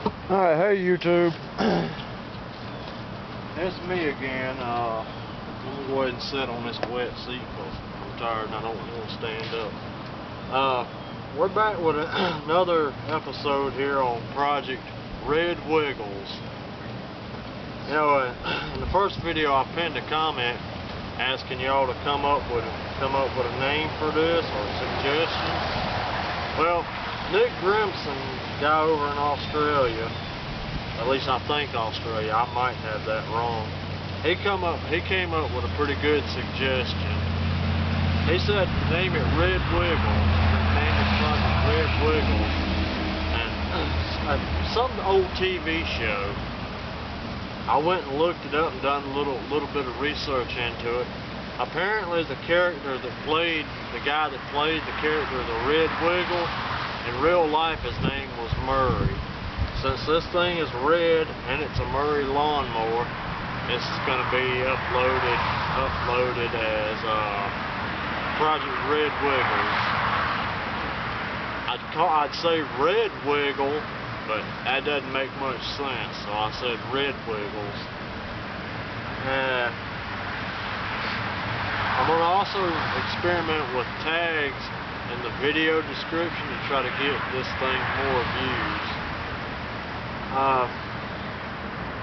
Alright, hey YouTube. It's me again. I'm going to go ahead and sit on this wet seat because I'm tired and I don't want to stand up. We're back with another episode here on Project Red Wiggles. You know, in the first video I pinned a comment asking y'all to come up with a name for this or suggestions. Well, Nick Grimson, guy over in Australia, at least I think Australia, I might have that wrong. He came up with a pretty good suggestion. He said name it Red Wiggles. Name it Project Red Wiggles. And some old TV show. I went and looked it up and done a little bit of research into it. Apparently the character that played, the guy that played the character of the Red Wiggle, in real life his name was Murray. Since this thing is red and it's a Murray lawnmower, it's going to be uploaded as Project Red Wiggles. I'd say Red Wiggle, but that doesn't make much sense, so I said Red Wiggles. I'm going to also experiment with tags in the video description to try to get this thing more views.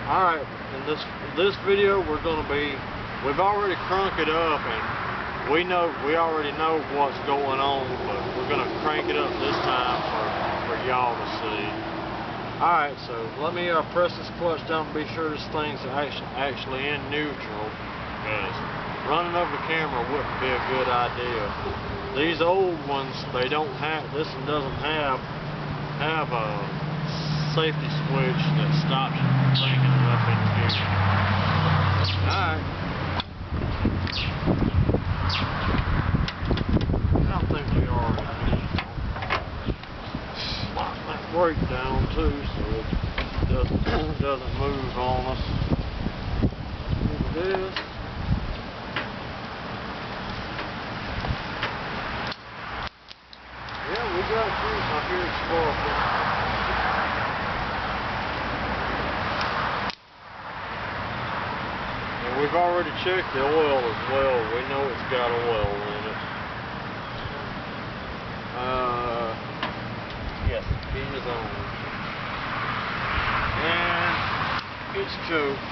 Alright, in this video we've already crunk it up and we already know what's going on, but we're going to crank it up this time for y'all to see. Alright, so let me press this clutch down to be sure this thing's actually in neutral, because running over the camera wouldn't be a good idea. These old ones, this one doesn't have a safety switch that stops you from cranking it up in gear. Alright. I think we are ready. Lock that brake down too so it doesn't move on us. Here it is. Yeah, we got juice. I hear it sparking. And we've already checked the oil as well. We know it's got oil in it. Yes, the key is on. And it's choked.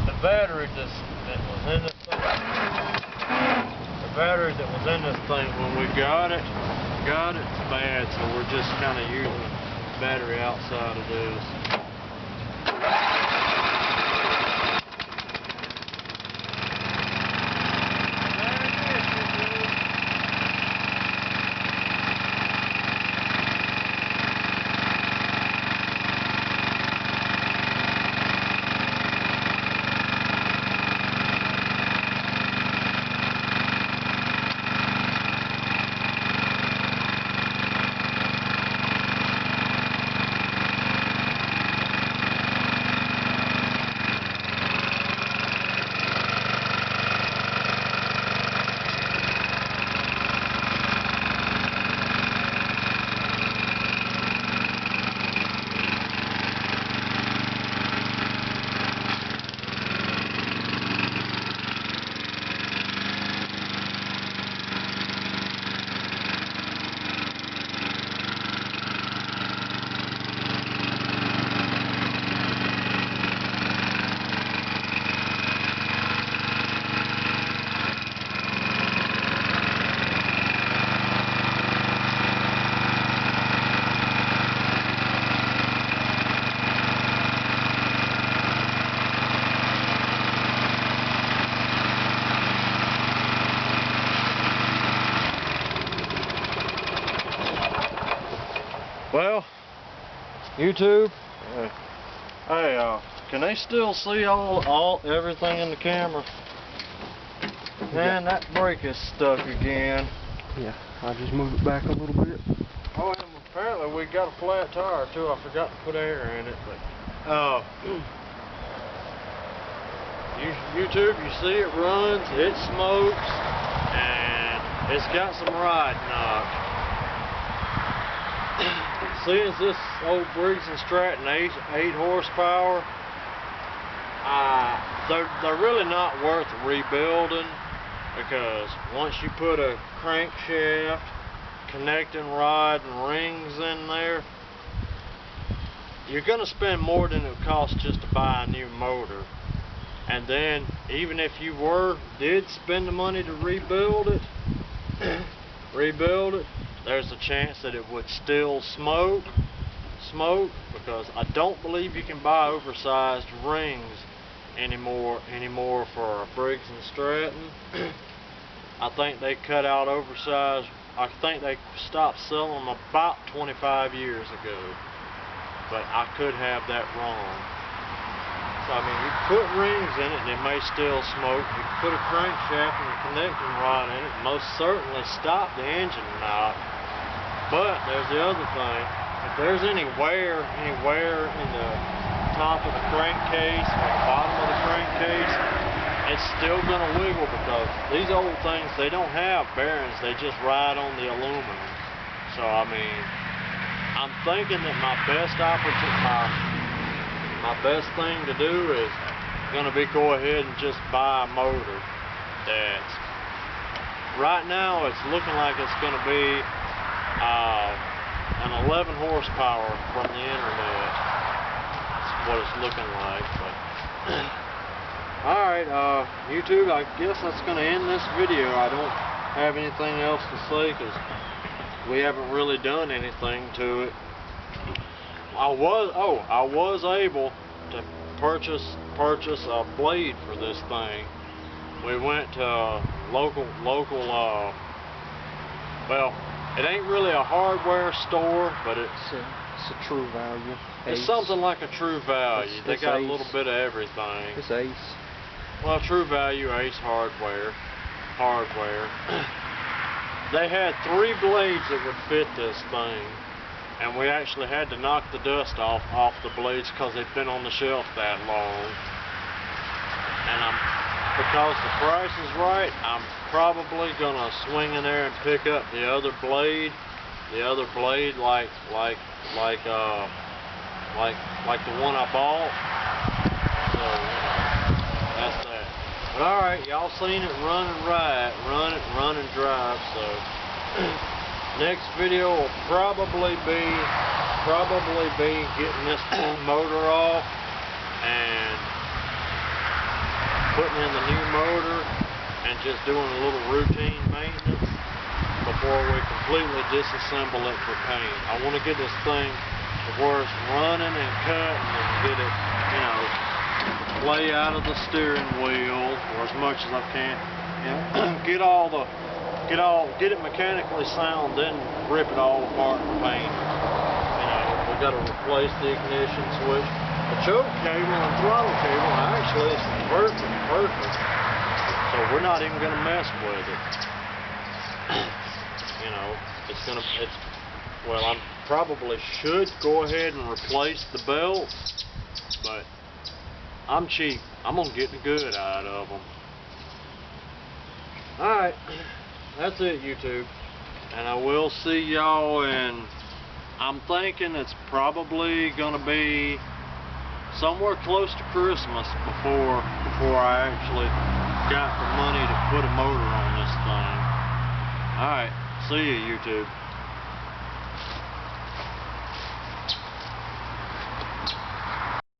The battery that was in this thing when we got it's bad, so we're just kind of using the battery outside of this. Well, YouTube, hey, can they still see everything in the camera? Man, that brake is stuck again. Yeah, I just moved it back a little bit. Oh, and apparently we got a flat tire too. I forgot to put air in it, but YouTube, you see it runs, it smokes, and It's got some ride knock. Seeing this old Briggs and Stratton 8 horsepower, they're really not worth rebuilding, because once you put a crankshaft, connecting rod and rings in there, you're going to spend more than it would cost just to buy a new motor. And then even if you did spend the money to rebuild it, there's a chance that it would still smoke, because I don't believe you can buy oversized rings anymore for a Briggs and Stratton. I think they cut out oversized. I think they stopped selling them about 25 years ago, but I could have that wrong. So I mean, you can put rings in it and it may still smoke. You can put a crankshaft and a connecting rod in it, most certainly stop the engine knock. But there's the other thing: if there's any wear in the top of the crankcase or the bottom of the crankcase, it's still going to wiggle, because these old things, they don't have bearings, they just ride on the aluminum. So I mean, I'm thinking that my best thing to do is going to be go ahead and just buy a motor that's, right now it's looking like it's going to be an 11 horsepower from the internet. That's what it's looking like. But alright, YouTube, I guess that's going to end this video. I don't have anything else to say, because we haven't really done anything to it. I was able to purchase a blade for this thing. We went to local well, it ain't really a hardware store, but it's a True Value. It's something like a True Value. They got a little bit of everything. It's Ace. Well, True Value, Ace Hardware. They had 3 blades that would fit this thing, and we actually had to knock the dust off the blades because they've been on the shelf that long. And because the price is right, I'm probably gonna swing in there and pick up the other blade like the one I bought. So that's that. But alright, y'all seen it run and drive, so next video will probably be getting this motor off and putting in the new motor and just doing a little routine maintenance before we completely disassemble it for paint. I want to get this thing to where it's running and cutting and get it, you know, play out of the steering wheel or as much as I can. You know, get it mechanically sound, then rip it all apart and paint it. You know, we got to replace the ignition switch. The choke cable and throttle cable actually is perfect. So we're not even going to mess with it. You know, well, I probably should go ahead and replace the belts, but I'm cheap. I'm going to get the good out of them. Alright, that's it, YouTube. And I will see y'all in, I'm thinking it's probably going to be somewhere close to Christmas before I actually got the money to put a motor on this thing. Alright, see you, YouTube.